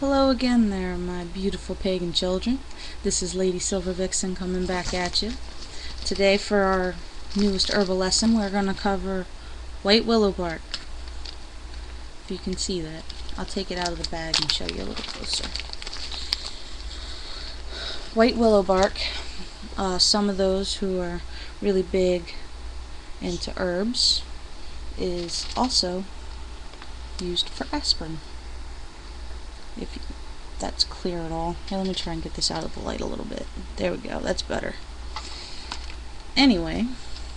Hello again there, my beautiful pagan children. This is Lady Silver Vixen coming back at you. Today for our newest herbal lesson, we're going to cover white willow bark. If you can see that. I'll take it out of the bag and show you a little closer. White willow bark, some of those who are really big into herbs, is also used for aspirin. If that's clear at all. Here, let me try and get this out of the light a little bit. There we go, that's better. Anyway,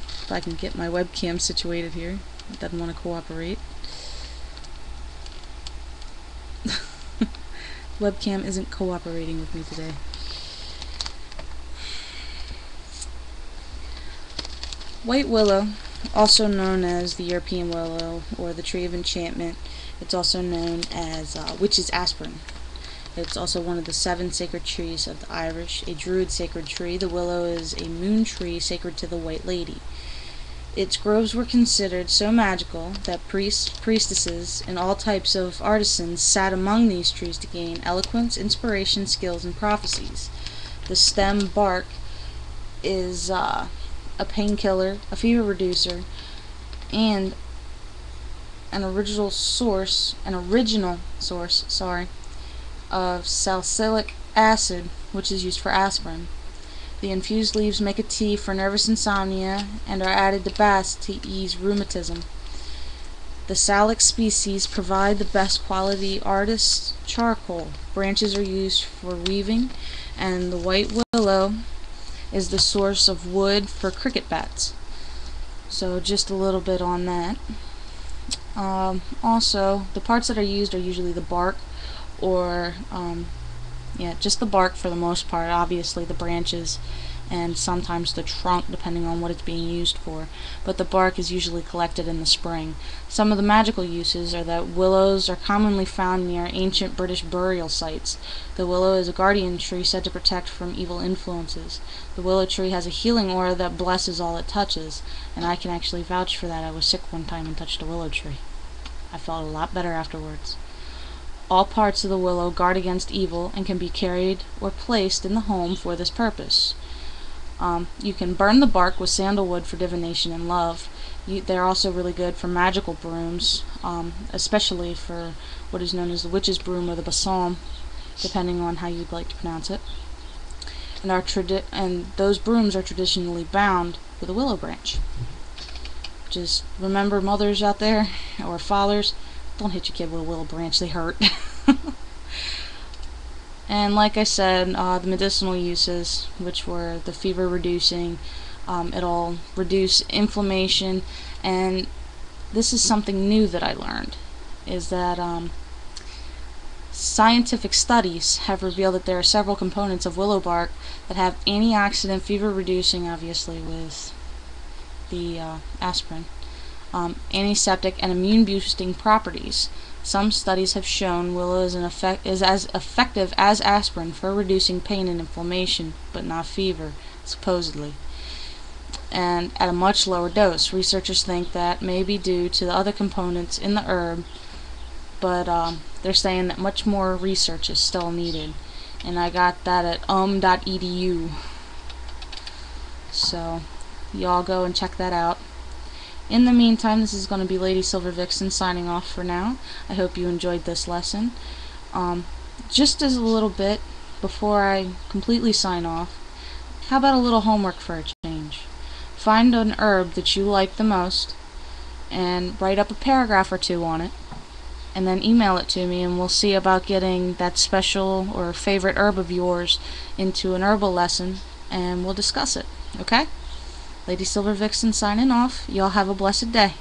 if I can get my webcam situated here. It doesn't want to cooperate. Webcam isn't cooperating with me today. White willow, also known as the European willow or the tree of enchantment. It's also known as witch's aspirin. It's also one of the 7 sacred trees of the Irish, a druid sacred tree. The willow is a moon tree sacred to the White Lady. Its groves were considered so magical that priests, priestesses, and all types of artisans sat among these trees to gain eloquence, inspiration, skills, and prophecies. The stem bark is a painkiller, a fever reducer, and an original source of salicylic acid, which is used for aspirin. The infused leaves make a tea for nervous insomnia and are added to baths to ease rheumatism. The salic species provide the best quality artist's charcoal. Branches are used for weaving, and the white willow is the source of wood for cricket bats. So just a little bit on that. Also, the parts that are used are usually the bark, or just the bark for the most part. Obviously the branches and sometimes the trunk, depending on what it's being used for, but the bark is usually collected in the spring. Some of the magical uses are that willows are commonly found near ancient British burial sites. The willow is a guardian tree said to protect from evil influences. The willow tree has a healing aura that blesses all it touches, and I can actually vouch for that. I was sick one time and touched a willow tree. I felt a lot better afterwards. All parts of the willow guard against evil and can be carried or placed in the home for this purpose. You can burn the bark with sandalwood for divination and love. They're also really good for magical brooms, especially for what is known as the witch's broom or the balsam, depending on how you'd like to pronounce it. And those brooms are traditionally bound with a willow branch. Just remember, mothers out there, or fathers, don't hit your kid with a willow branch, they hurt. And like I said, the medicinal uses, which were the fever reducing, it'll reduce inflammation, and this is something new that I learned, is that scientific studies have revealed that there are several components of willow bark that have antioxidant, fever reducing, obviously with the aspirin, antiseptic, and immune boosting properties. Some studies have shown willow is as effective as aspirin for reducing pain and inflammation, but not fever, supposedly, and at a much lower dose. Researchers think that may be due to the other components in the herb, but they're saying that much more research is still needed, and I got that at edu. So y'all go and check that out. In the meantime, this is going to be Lady Silver Vixen signing off for now. I hope you enjoyed this lesson. Just as a little bit before I completely sign off, how about a little homework for a change? Find an herb that you like the most and write up a paragraph or 2 on it, and then email it to me, and we'll see about getting that special or favorite herb of yours into an herbal lesson, and we'll discuss it. Okay? Lady Silver Vixen signing off. Y'all have a blessed day.